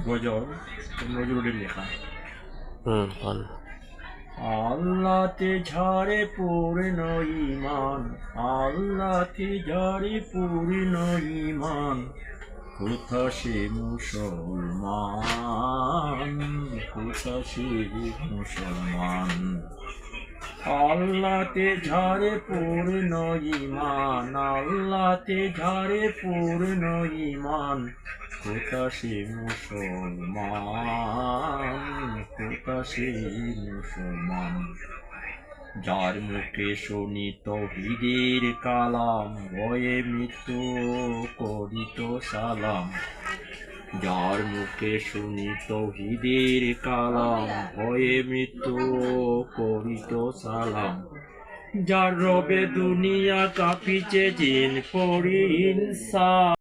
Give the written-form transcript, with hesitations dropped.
গজল নজরুলের লেখা। বল। আল্লাহতে ঝরে পূর্ণ ঈমান, আল্লাহতে ঝরে পূর্ণ ঈমান, কোথা সে মুসলমান, কোথা সে মুসলমান। আল্লাহতে ঝরে পূর্ণ ঈমান, আল্লাহতে ঝরে পূর্ণ ঈমান, কোথা সে মুসলমান, কোথা সে মুসলমান। যার মুখে শুনি তৌহিদের কালাম, ভয়ে মৃত্যু করিত সালাম। যার মুখে শুনি তৌহিদের কালাম, ভয়ে মৃত্যু করিত সালাম। যার রবে দুনিয়া কাঁপিছে জিন পরি ইনসান।